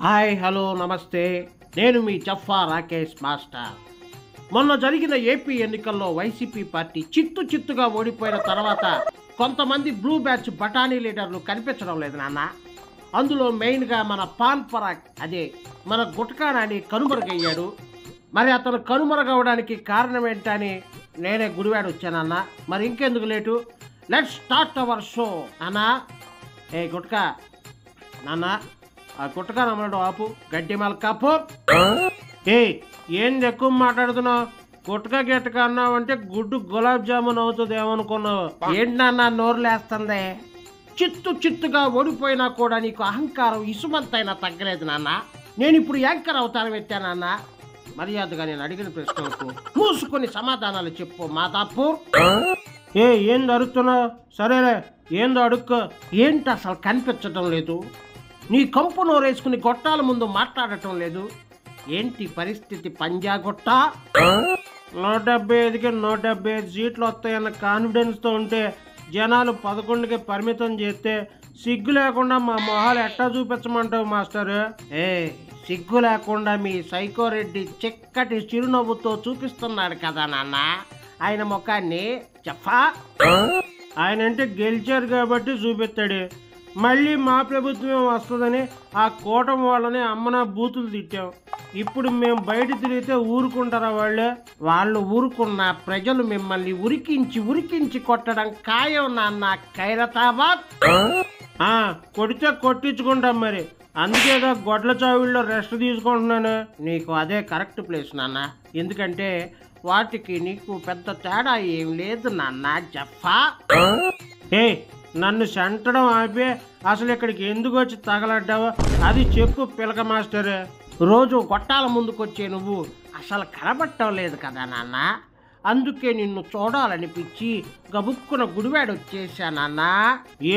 Hi hello నమస్తే. నేను మీ జఫా Rakesh master. మొన్న జరిగిన ఏపీ ఎన్నికల్లో వైసీపీ పార్టీ చిత్తుగా ఓడిపోయిన తర్వాత కొంతమంది బ్లూ బ్యాచ్ బఠానీ లీడర్లు కనిపించడం లేదు నాన్న. అందులో మెయిన్గా మన పాన్ పరాగ్, అదే మన గుట్కానాని కనుమరుగయ్యాడు. మరి అతను కనుమరుగవడానికి కారణం ఏంటని నేనే గుడివాడ వచ్చానన్న. మరి ఇంకెందుకు late, let's start our show అన్నా. ఏ గుట్కా నాన్న, ఆ గుట్టకా నమ్మడం ఆపు, గడ్డి మల్కాపు. ఏంది ఎక్కువ మాట్లాడుతున్నావు? గుట్టకా గిట్టకా అన్నావంటే గుడ్డు గులాబ్ జామున్ అవుతుంది ఏమనుకున్నావు? ఏంటన్నా నోరు లేస్తుంది? చిత్తుగా ఓడిపోయినా కూడా నీకు అహంకారం ఇసుమంతైనా తగ్గలేదు నాన్న. నేను ఇప్పుడు యాంకర్ అవతారం ఎత్తానన్నా. మర్యాదగా నేను అడిగిన ప్రశ్నలకు మూసుకొని సమాధానాలు చెప్పు మాదాపూర్. ఏంది అడుగుతున్నావు? సరేలే, ఏందో అడుక్కో. ఏంటి అసలు కనిపించడం లేదు? నీ కంపు నోరేసుకుని గొట్టాల ముందు మాట్లాడటం లేదు. ఏంటి పరిస్థితి పంజాగొట్ట? 175కి 175 సీట్లు వస్తాయన్న కాన్ఫిడెన్స్తో ఉంటే జనాలు 11కి పరిమితం చేస్తే సిగ్గు లేకుండా మా మొహాలు ఎట్టా చూపించమంటావు మాస్టర్? సిగ్గు లేకుండా మీ సైకోరెడ్డి చిక్కటి చిరునవ్వుతో చూపిస్తున్నాడు కదా నాన్న ఆయన ముఖాన్ని. చెప్పా, ఆయన అంటే గెలిచారు కాబట్టి చూపిస్తాడు. మళ్ళీ మా ప్రభుత్వం వస్తుందని ఆ కూటమి వాళ్ళని అమ్మనా బూతులు తిట్టాం. ఇప్పుడు మేము బయట తిరిగితే ఊరుకుంటారా? వాళ్ళు ఊరుకున్న ప్రజలు మిమ్మల్ని ఉరికించి కొట్టడం ఖాయం నాన్న. ఖైరతాబాద్ కొడితే కొట్టించుకుంటాం. మరి అందుకేగా గొడ్ల చావిళ్ళలో రెస్ట్ తీసుకుంటున్నాను. నీకు అదే కరెక్ట్ ప్లేస్ నాన్న. ఎందుకంటే వాటికి నీకు పెద్ద తేడా ఏం లేదు నాన్న. జఫా, నన్ను సెంటడం ఆపి అసలు ఇక్కడికి ఎందుకు వచ్చి తగలడ్డావో అది చెప్పు పిలక మాస్టర్. రోజు గొట్టాల ముందుకొచ్చే నువ్వు అసలు కనబట్టం లేదు కదా నాన్న. అందుకే నిన్ను చూడాలనిపించి గబుక్కున గుడివాడ వచ్చేసానన్నా.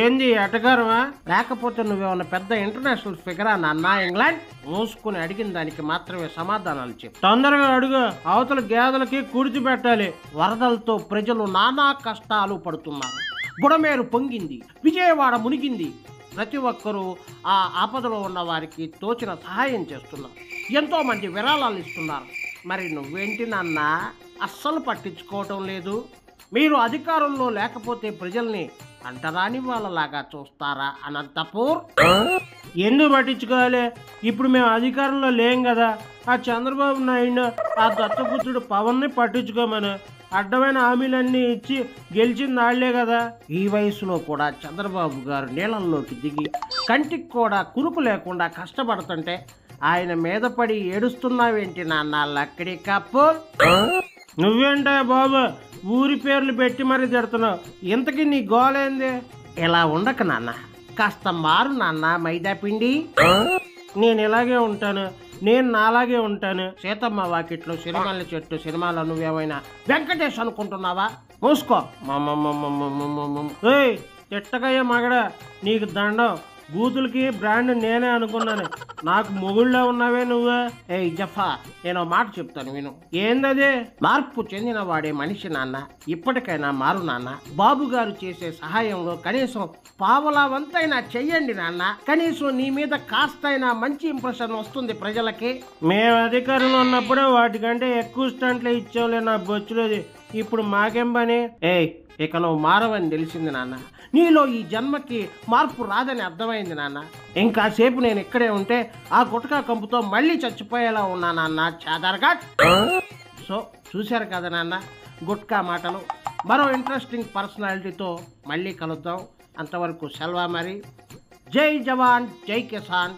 ఏంది ఎటగారమా? లేకపోతే నువ్వేమన్నా పెద్ద ఇంటర్నేషనల్ ఫిగరా నాన్న? ఇంగ్లాండ్ మూసుకుని అడిగిన దానికి మాత్రమే సమాధానాలు చెప్పు. తొందరగా అడుగు, అవతల గేదెలకి కుడిచి పెట్టాలి. వరదలతో ప్రజలు నానా కష్టాలు పడుతున్నారు. బుడమేరు పొంగింది, విజయవాడ మునిగింది. ప్రతి ఒక్కరూ ఆ ఆపదలో ఉన్న వారికి తోచిన సహాయం చేస్తున్నారు. ఎంతో మంది విరాళాలు ఇస్తున్నారు. మరి నువ్వేంటి నాన్న అస్సలు పట్టించుకోవటం లేదు? మీరు అధికారంలో లేకపోతే ప్రజల్ని అంటరాని వాళ్ళలాగా చూస్తారా అనంతపూర్? ఎందుకు పట్టించుకోవాలి? ఇప్పుడు మేము అధికారంలో లేం కదా. ఆ చంద్రబాబు నాయుడు, ఆ దత్తపుత్రుడు పవన్ని పట్టించుకోమని అడ్డమైన హామీలన్నీ ఇచ్చి గెలిచింది వాళ్లే కదా. ఈ వయసులో కూడా చంద్రబాబు గారు నీళ్ళల్లోకి దిగి కంటికి కూడా కురుకు లేకుండా కష్టపడుతుంటే ఆయన మీద పడి ఏడుస్తున్నావేంటి నాన్న లక్కడి కప్పు? నువ్వేంటా బాబు ఊరి పేర్లు పెట్టి మరీ తిడుతున్నావు? ఇంతకీ నీ గోలేంది? ఇలా ఉండక నాన్న, కాస్త మారు నాన్న మైదా పిండి. నేను ఇలాగే ఉంటాను, నేను నాలాగే ఉంటాను. సీతమ్మ వాకిట్లో సిరిమల్ల చెట్టు సినిమాలో నువ్వేమైనా వెంకటేష్ అనుకుంటున్నావా? మూసుకో. తిట్టకయ్య మగడ, నీకు దండం. బూతులకి బ్రాండ్ నేనే అనుకున్నాను. నాకు మొగుళ్ళ ఉన్నావే నువ్వు. జఫా, నేను మాట చెప్తాను విను. ఏందదే? మార్పు చెందిన వాడే మనిషి నాన్న. ఇప్పటికైనా మారు నాన్న. బాబు గారు చేసే సహాయంలో కనీసం పావలా వంతైనా చెయ్యండి నాన్న. కనీసం నీ మీద కాస్తైనా మంచి ఇంప్రెషన్ వస్తుంది ప్రజలకి. మేము అధికారంలో ఉన్నప్పుడే వాటికంటే ఎక్కువ స్టంట్లే ఇచ్చావులే నా బొచ్చులోది. ఇప్పుడు మాకేం పని? ఇక నువ్వు మారవని తెలిసింది నాన్న. నీలో ఈ జన్మకి మార్పు రాదని అర్థమైంది నాన్న. ఇంకాసేపు నేను ఇక్కడే ఉంటే ఆ గుట్కా కంపుతో మళ్ళీ చచ్చిపోయేలా ఉన్నా నాన్న. చాదర్ఘాట్. సో చూశారు కదా నాన్న గుట్కా మాటలు. మరో ఇంట్రెస్టింగ్ పర్సనాలిటీతో మళ్ళీ కలుద్దాం. అంతవరకు సెలవా మరి. జై జవాన్ జై కిసాన్.